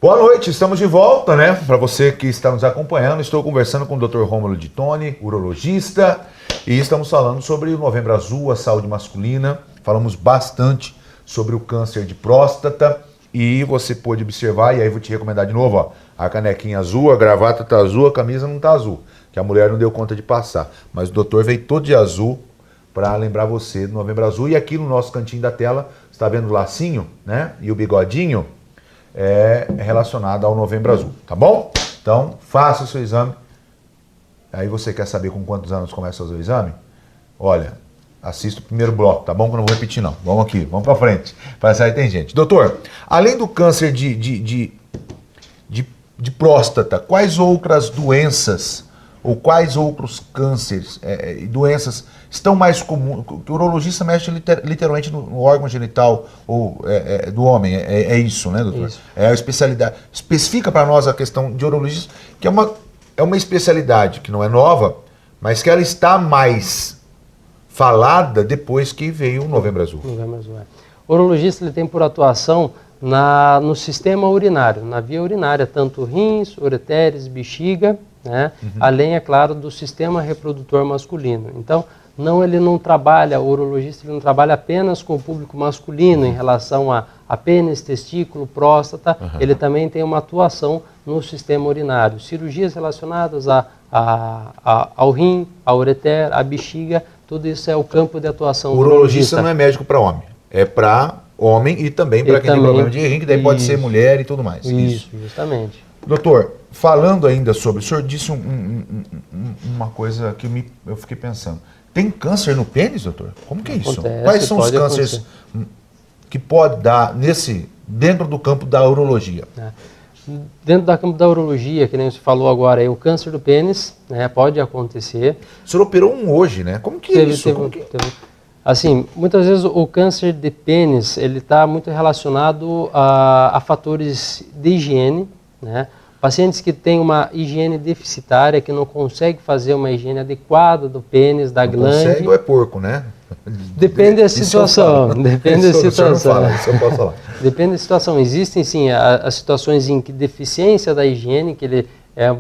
Boa noite, estamos de volta, né? Para você que está nos acompanhando, estou conversando com o Dr. Rômulo Di Toni, urologista, e estamos falando sobre o Novembro Azul, a saúde masculina. Falamos bastante sobre o câncer de próstata e você pode observar, e aí vou te recomendar de novo, ó, a canequinha azul, a gravata tá azul, a camisa não tá azul, que a mulher não deu conta de passar. Mas o doutor veio todo de azul para lembrar você do Novembro Azul. E aqui no nosso cantinho da tela, você está vendo o lacinho, né? E o bigodinho é relacionado ao Novembro Azul, tá bom? Então, faça o seu exame. Aí você quer saber com quantos anos começa a fazer o exame? Olha, assista o primeiro bloco, tá bom? Que eu não vou repetir não. Vamos aqui, vamos pra frente. Parece aí tem gente. Doutor, além do câncer de próstata, quais outras doenças ou quais outros cânceres e doenças estão mais comuns? O urologista mexe literalmente no órgão genital do homem, é isso, né, doutor? Isso. É a especialidade. Especifica para nós a questão de urologista, que é uma especialidade que não é nova, mas que ela está mais falada depois que veio o Novembro Azul. Novembro Azul, é. O urologista ele tem por atuação no sistema urinário, na via urinária, tanto rins, ureteres, bexiga, né? Além, é claro, do sistema reprodutor masculino. Então, ele não trabalha, o urologista ele não trabalha apenas com o público masculino em relação a pênis, testículo, próstata, ele também tem uma atuação no sistema urinário. Cirurgias relacionadas ao rim, ao ureter, à bexiga, tudo isso é o campo de atuação do urologista. O urologista não é médico para homem, é para homem e também para quem tem problema de rim, que daí pode ser mulher e tudo mais. Isso, justamente. Doutor, falando ainda sobre, o senhor disse uma coisa que eu fiquei pensando. Tem câncer no pênis, doutor? Como que é isso? Quais são os cânceres que pode dar dentro do campo da urologia? Dentro do campo da urologia, que nem você falou agora, o câncer do pênis, né, pode acontecer. O senhor operou um hoje, né? Como que é isso? Assim, muitas vezes o câncer de pênis, ele está muito relacionado a fatores de higiene, né? Pacientes que têm uma higiene deficitária, que não conseguem fazer uma higiene adequada do pênis, da glande. Consegue ou é porco, né? Depende da situação. Depende da situação. Não fala, isso eu posso falar. Depende da situação. Existem, sim, as situações em que deficiência da higiene, que ele,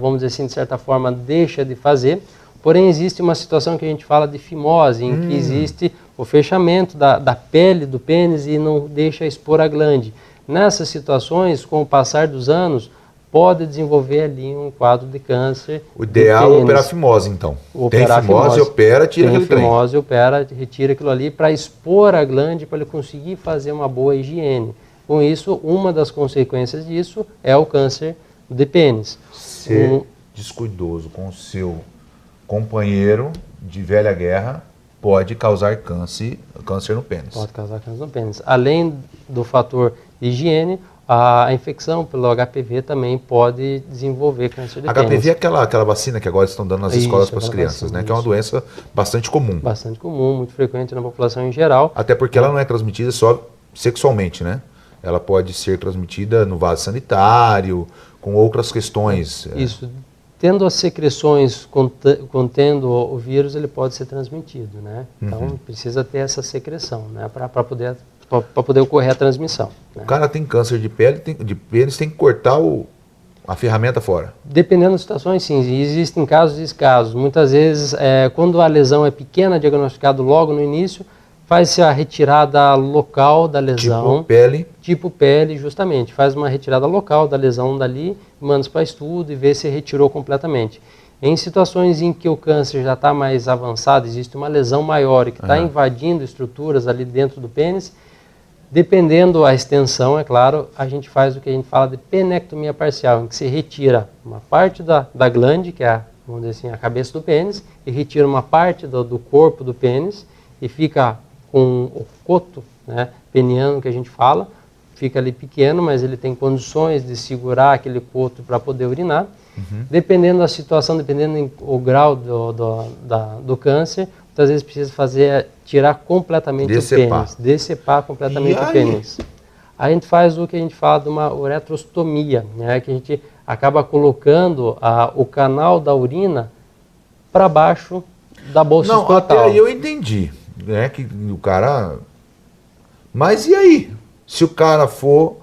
vamos dizer assim, de certa forma, deixa de fazer. Porém, existe uma situação que a gente fala de fimose, em que existe o fechamento da pele do pênis e não deixa expor a glande. Nessas situações, com o passar dos anos, pode desenvolver ali um quadro de câncer. O ideal é operar fimose, então. Tem fimose, opera, tira aquele trem. Tem fimose, opera, retira aquilo ali para expor a glande, para ele conseguir fazer uma boa higiene. Com isso, uma das consequências disso é o câncer de pênis. Ser descuidoso com o seu companheiro de velha guerra pode causar câncer no pênis. Pode causar câncer no pênis. Além do fator de higiene, a infecção pelo HPV também pode desenvolver câncer de pênis. HPV é aquela vacina que agora estão dando nas escolas para as crianças, vacina, né? Que é uma doença bastante comum. Bastante comum, muito frequente na população em geral. Até porque ela não é transmitida só sexualmente, né? Ela pode ser transmitida no vaso sanitário, com outras questões. Isso. Tendo as secreções contendo o vírus, ele pode ser transmitido, né? Então, precisa ter essa secreção, né? Para poder ocorrer a transmissão. Né? O cara tem câncer de pênis, tem que cortar a ferramenta fora. Dependendo das situações, sim. Existem casos e casos. Muitas vezes, quando a lesão é pequena, diagnosticado logo no início, faz-se a retirada local da lesão. Tipo pele? Tipo pele, justamente. Faz uma retirada local da lesão dali, manda para estudo e vê se retirou completamente. Em situações em que o câncer já está mais avançado, existe uma lesão maior e que está invadindo estruturas ali dentro do pênis, dependendo a extensão, é claro, a gente faz o que a gente fala de penectomia parcial, em que se retira uma parte da glande, que é, vamos dizer assim, a cabeça do pênis, e retira uma parte do corpo do pênis e fica com o coto, né, peniano que a gente fala, fica ali pequeno, mas ele tem condições de segurar aquele coto para poder urinar. Dependendo da situação, dependendo do grau do câncer, muitas vezes precisa tirar completamente o pênis, decepar completamente o pênis. A gente faz o que a gente fala de uma uretrostomia, né, que a gente acaba colocando o canal da urina para baixo da bolsa escrotal. Até aí eu entendi, né, que o cara... Mas e aí? Se o cara for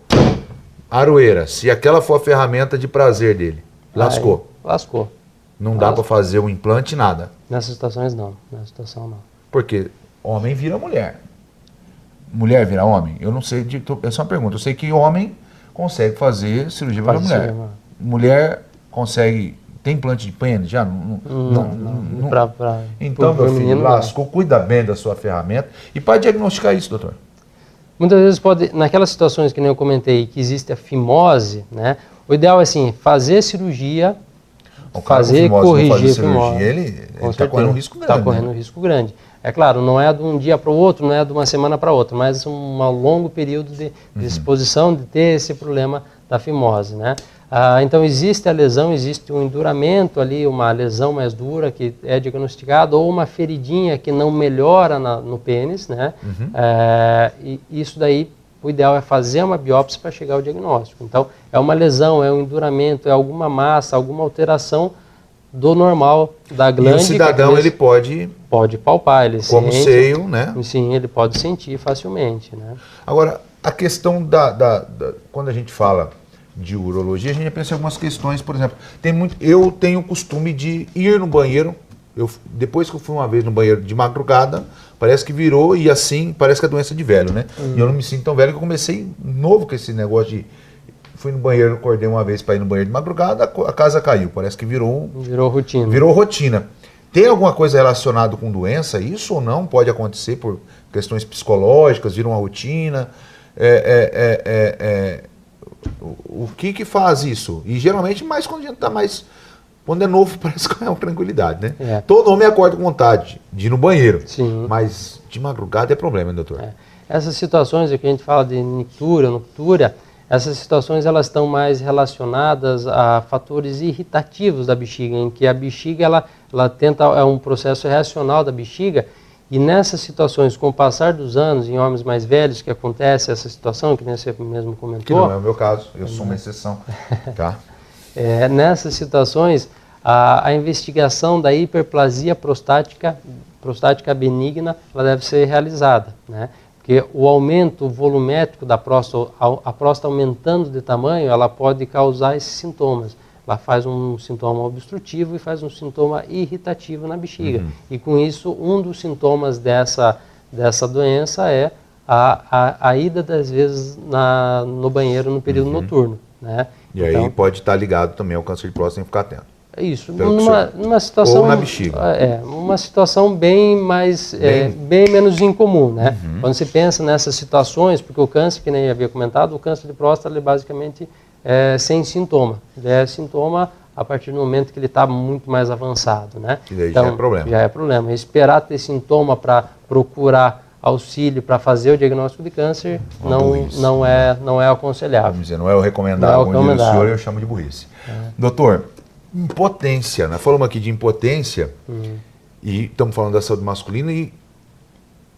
aroeira, se aquela for a ferramenta de prazer dele, lascou? Lascou. Não dá para fazer um implante, nada? Nessas situações não, nessa situação não. Porque homem vira mulher. Mulher vira homem? Eu não sei, essa é uma pergunta. Eu sei que homem consegue fazer cirurgia para mulher. Mulher consegue... Tem implante de pênis já? Não. Então, meu filho, lascou, cuida bem da sua ferramenta. E para diagnosticar isso, doutor? Muitas vezes pode, naquelas situações que nem eu comentei, que existe a fimose, né? O ideal é assim, fazer cirurgia, corrigir a fimose. Ele está correndo um risco grande. Está correndo um risco grande. É claro, não é de um dia para o outro, não é de uma semana para outra, mas um longo período de exposição de ter esse problema da fimose, né? Então existe a lesão, existe um enduramento ali, uma lesão mais dura que é diagnosticada, ou uma feridinha que não melhora no pênis, né? E isso daí, o ideal é fazer uma biópsia para chegar ao diagnóstico. Então é uma lesão, é um enduramento, é alguma massa, alguma alteração do normal da glande. E o cidadão, ele pode palpar, ele como sente, seio, né? Sim, ele pode sentir facilmente, né? Agora, a questão quando a gente fala de urologia, a gente pensa em algumas questões, por exemplo, eu tenho o costume de ir no banheiro, depois que eu fui uma vez no banheiro de madrugada, parece que virou, e assim, parece que é doença de velho, né? E eu não me sinto tão velho que eu comecei novo com esse negócio de... Fui no banheiro, acordei uma vez para ir no banheiro de madrugada, a casa caiu, parece que virou rotina. Virou rotina. Tem alguma coisa relacionada com doença, isso ou não? Pode acontecer por questões psicológicas, vira uma rotina... O que faz isso? E geralmente mais quando a gente está mais... Quando é novo parece que é uma tranquilidade, né? Todo homem acorda com vontade de ir no banheiro. Sim. Mas de madrugada é problema, hein, doutor? Essas situações que a gente fala de nictúria, essas situações elas estão mais relacionadas a fatores irritativos da bexiga, em que a bexiga ela tenta, é um processo reacional da bexiga, E nessas situações, com o passar dos anos, em homens mais velhos, que acontece essa situação, que nem você mesmo comentou. Que não é o meu caso, eu sou uma exceção. Tá? Nessas situações, a investigação da hiperplasia prostática benigna, ela deve ser realizada, né? Porque o aumento volumétrico da próstata, a próstata aumentando de tamanho, ela pode causar esses sintomas. Ela faz um sintoma obstrutivo e faz um sintoma irritativo na bexiga. E com isso, um dos sintomas dessa doença é a ida das vezes no banheiro no período noturno, né? E então, aí pode estar ligado também ao câncer de próstata, tem que ficar atento. Isso, numa situação... Ou na bexiga. Uma situação bem menos incomum, né? Quando se pensa nessas situações, porque o câncer, que nem havia comentado, o câncer de próstata, ele basicamente sem sintoma. Ele é sintoma a partir do momento que ele está muito mais avançado, né? E daí então, já é problema. Já é problema. Esperar ter sintoma para procurar auxílio para fazer o diagnóstico de câncer não é aconselhável. Vamos dizer, não é o recomendável. Como diz o senhor, eu chamo de burrice. Doutor, impotência, nós falamos aqui de impotência e estamos falando da saúde masculina e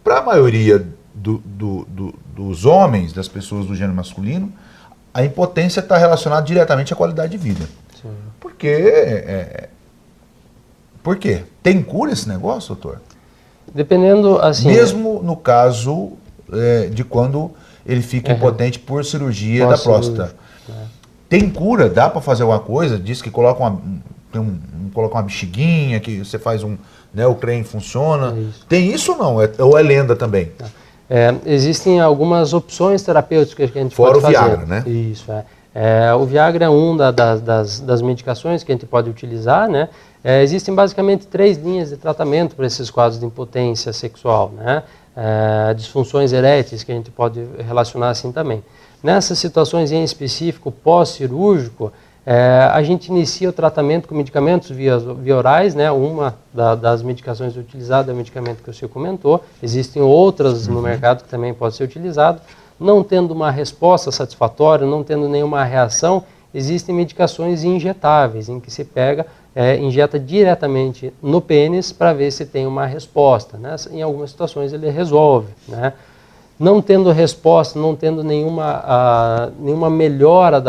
para a maioria dos homens, das pessoas do gênero masculino, a impotência está relacionada diretamente à qualidade de vida. Sim. Por quê? Tem cura esse negócio, doutor? Dependendo, assim... Mesmo no caso de quando ele fica impotente por cirurgia da próstata. Tem cura? Dá para fazer alguma coisa? Diz que coloca uma bexiguinha, que você faz o trem funciona. Tem isso ou não? Ou é lenda também? Existem algumas opções terapêuticas que a gente pode fazer. Fora o Viagra, né? Isso, o Viagra é uma das medicações que a gente pode utilizar, né? Existem basicamente 3 linhas de tratamento para esses quadros de impotência sexual, né? Disfunções eréteis, que a gente pode relacionar assim também. Nessas situações em específico, pós-cirúrgico, a gente inicia o tratamento com medicamentos via orais, né? Uma das medicações utilizadas é o medicamento que o senhor comentou. Existem outras no mercado que também pode ser utilizado. Não tendo uma resposta satisfatória, não tendo nenhuma reação, existem medicações injetáveis, em que se injeta diretamente no pênis para ver se tem uma resposta, né? Em algumas situações ele resolve, né? Não tendo resposta, não tendo nenhuma melhora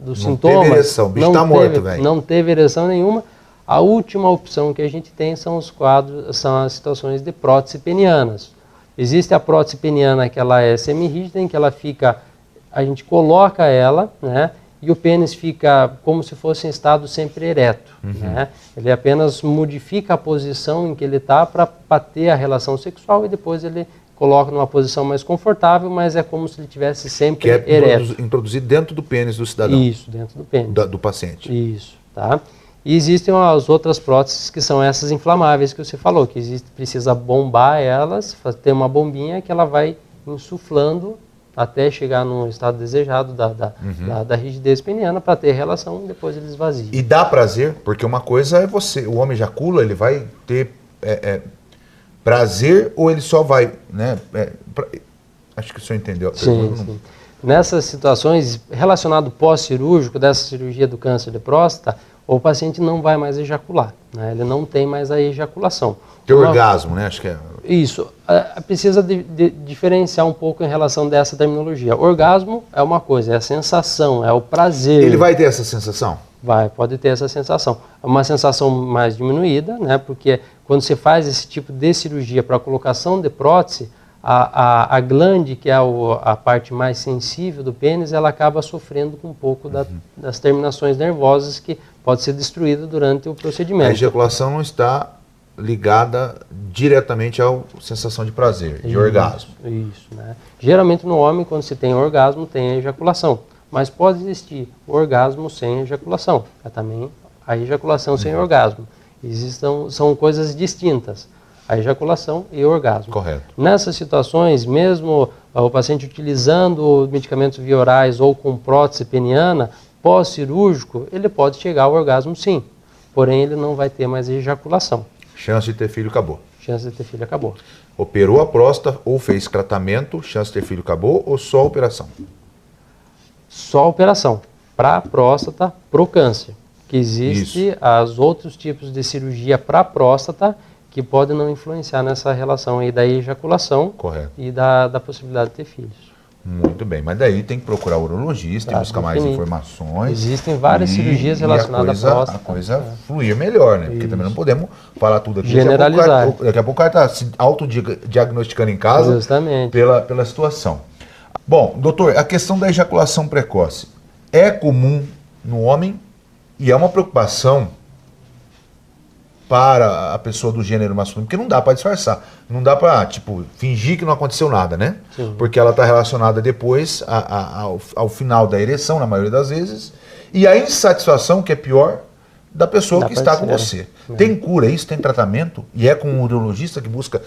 dos sintomas. Teve ereção, o bicho está morto, velho. Não teve ereção nenhuma. A última opção que a gente tem são as situações de prótese penianas. Existe a prótese peniana que ela é semi-rígida, em que a gente coloca ela, né? E o pênis fica como se fosse em estado sempre ereto. Né? Ele apenas modifica a posição em que ele está para ter a relação sexual e depois ele coloca numa posição mais confortável, mas é como se ele tivesse sempre ereto. Que é introduzido dentro do pênis do cidadão. Isso, dentro do pênis. Do paciente. Isso, tá? E existem as outras próteses que são essas inflamáveis que você falou, que precisa bombar elas, ter uma bombinha que ela vai insuflando até chegar no estado desejado da rigidez peniana para ter relação e depois ele esvazia. E dá prazer? Porque uma coisa é o homem ejacula, ele vai ter prazer ou ele só vai, né? Acho que o senhor entendeu a pergunta. Sim. Nessas situações, relacionado pós-cirúrgico, dessa cirurgia do câncer de próstata, o paciente não vai mais ejacular, né? Ele não tem mais a ejaculação. Tem orgasmo, né? Acho que é... Isso. Precisa diferenciar um pouco em relação dessa terminologia. Orgasmo é uma coisa, é a sensação, é o prazer. Ele vai ter essa sensação? Pode ter essa sensação. É uma sensação mais diminuída, né? Porque quando você faz esse tipo de cirurgia para a colocação de prótese, a glande, que é a parte mais sensível do pênis, ela acaba sofrendo com um pouco das terminações nervosas que pode ser destruída durante o procedimento. A ejaculação não está ligada diretamente à sensação de prazer, de orgasmo. Isso, né? Geralmente no homem, quando se tem orgasmo, tem a ejaculação. Mas pode existir orgasmo sem ejaculação. É também a ejaculação sem orgasmo. São coisas distintas. A ejaculação e o orgasmo. Correto. Nessas situações, mesmo o paciente utilizando medicamentos via orais ou com prótese peniana, pós-cirúrgico, ele pode chegar ao orgasmo sim. Porém, ele não vai ter mais ejaculação. Chance de ter filho acabou. Chance de ter filho acabou. Operou a próstata ou fez tratamento, chance de ter filho acabou ou só a operação? Só a operação. Para a próstata, para o câncer. Que existe os outros tipos de cirurgia para a próstata, que pode não influenciar nessa relação aí da ejaculação Correto. e da possibilidade de ter filhos. Muito bem, mas daí tem que procurar o urologista e buscar mais informações. Existem várias cirurgias relacionadas à próstata. A coisa fluir melhor, né? Porque também não podemos falar tudo aqui. Generalizar. Daqui a pouco o cara está se autodiagnosticando em casa. Justamente. Pela situação. Bom, doutor, a questão da ejaculação precoce é comum no homem e é uma preocupação para a pessoa do gênero masculino, porque não dá para disfarçar, não dá para, fingir que não aconteceu nada, né? Sim. Porque ela está relacionada depois ao final da ereção, na maioria das vezes, e a insatisfação, que é pior, da pessoa que está com você. Tem cura isso? Tem tratamento? E é com um urologista que busca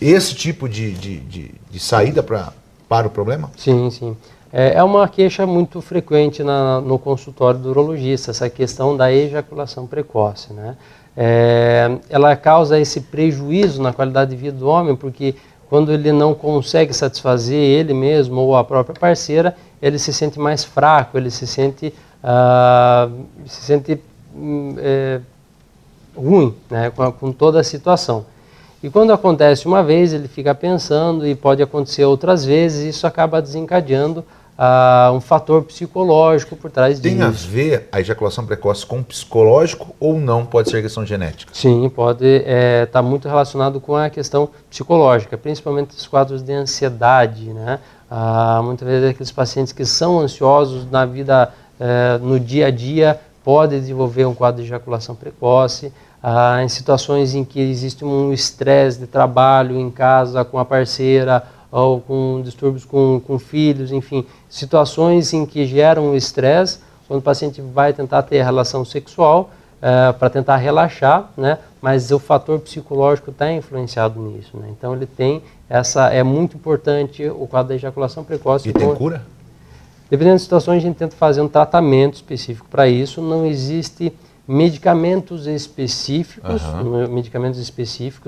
esse tipo de saída para o problema? Sim, sim. É uma queixa muito frequente no consultório do urologista, essa questão da ejaculação precoce, né? Ela causa esse prejuízo na qualidade de vida do homem, porque quando ele não consegue satisfazer ele mesmo ou a própria parceira, ele se sente mais fraco, ele se sente ruim, né, com toda a situação. E quando acontece uma vez, ele fica pensando e pode acontecer outras vezes, e isso acaba desencadeando um fator psicológico por trás disso. Tem a ver a ejaculação precoce com psicológico ou não? Pode ser questão genética? Sim, pode estar muito relacionado com a questão psicológica, principalmente os quadros de ansiedade, né? Muitas vezes aqueles pacientes que são ansiosos na vida, no dia a dia, podem desenvolver um quadro de ejaculação precoce. Em situações em que existe um estresse de trabalho em casa com a parceira, ou com distúrbios com filhos, enfim, situações em que geram estresse, quando o paciente vai tentar ter relação sexual, para tentar relaxar, né? Mas o fator psicológico está influenciado nisso, né? Então ele tem é muito importante o quadro da ejaculação precoce. E tem cura? Dependendo das situações, a gente tenta fazer um tratamento específico para isso. Não existe medicamentos específicos,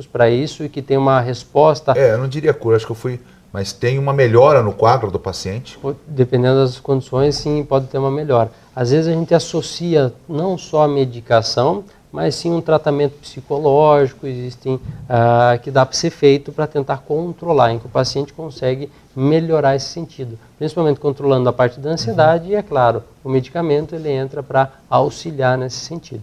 para isso, e que tem uma resposta... Eu não diria cura, acho que eu fui... Mas tem uma melhora no quadro do paciente? Dependendo das condições, sim, pode ter uma melhora. Às vezes a gente associa não só a medicação, mas sim um tratamento psicológico, existem que dá para ser feito para tentar controlar, em que o paciente consegue melhorar esse sentido. Principalmente controlando a parte da ansiedade e, é claro, o medicamento ele entra para auxiliar nesse sentido.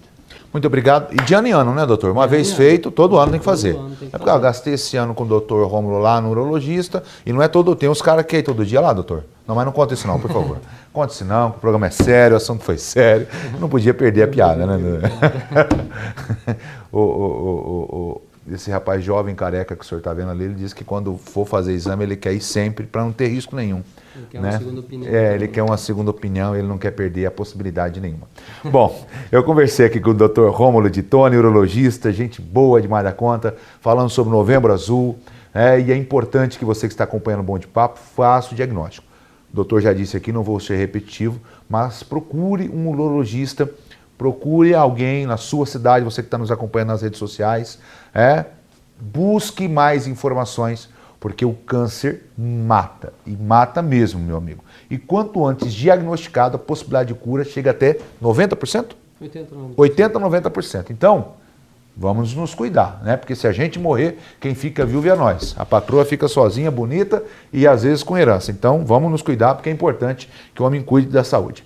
Muito obrigado. E de ano em ano, né, doutor? Uma vez feito, todo ano tem que fazer. Porque eu gastei esse ano com o doutor Rômulo lá no urologista, e não é todo... Tem uns caras que é todo dia lá, doutor. Não, mas não conta isso não, por favor. Conta isso não, que o programa é sério, o assunto foi sério. Não podia perder a piada, né? Esse rapaz jovem, careca que o senhor está vendo ali, ele disse que quando for fazer exame, ele quer ir sempre para não ter risco nenhum. Ele quer uma segunda opinião. Ele quer uma segunda opinião, ele não quer perder a possibilidade nenhuma. Bom, eu conversei aqui com o Dr. Rômulo de Toni, urologista, gente boa demais da conta, falando sobre Novembro Azul, e é importante que você que está acompanhando o Bom de Papo faça o diagnóstico. O doutor já disse aqui, não vou ser repetitivo, mas procure um urologista, procure alguém na sua cidade, você que está nos acompanhando nas redes sociais, busque mais informações, porque o câncer mata, e mata mesmo, meu amigo. E quanto antes diagnosticado, a possibilidade de cura chega até 90%? 80%, 90%. Então, vamos nos cuidar, né? Porque se a gente morrer, quem fica viúvo é nós. A patroa fica sozinha, bonita e às vezes com herança. Então, vamos nos cuidar, porque é importante que o homem cuide da saúde.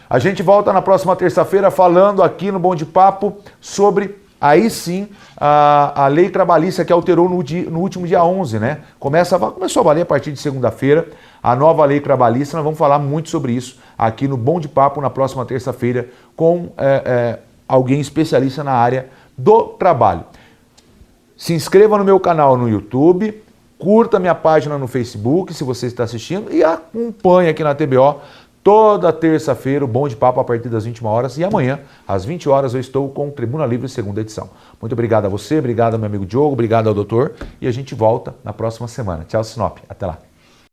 A gente volta na próxima terça-feira falando aqui no Bom de Papo sobre... Aí sim, a lei trabalhista que alterou no último dia 11, né? Começou a valer a partir de segunda-feira, a nova lei trabalhista. Nós vamos falar muito sobre isso aqui no Bom de Papo na próxima terça-feira com alguém especialista na área do trabalho. Se inscreva no meu canal no YouTube, curta minha página no Facebook, se você está assistindo, e acompanhe aqui na TBO. Toda terça-feira, o Bom de Papo a partir das 21 horas e amanhã, às 20 horas, eu estou com o Tribuna Livre, segunda edição. Muito obrigado a você, obrigado ao meu amigo Diogo, obrigado ao doutor e a gente volta na próxima semana. Tchau, Sinop. Até lá.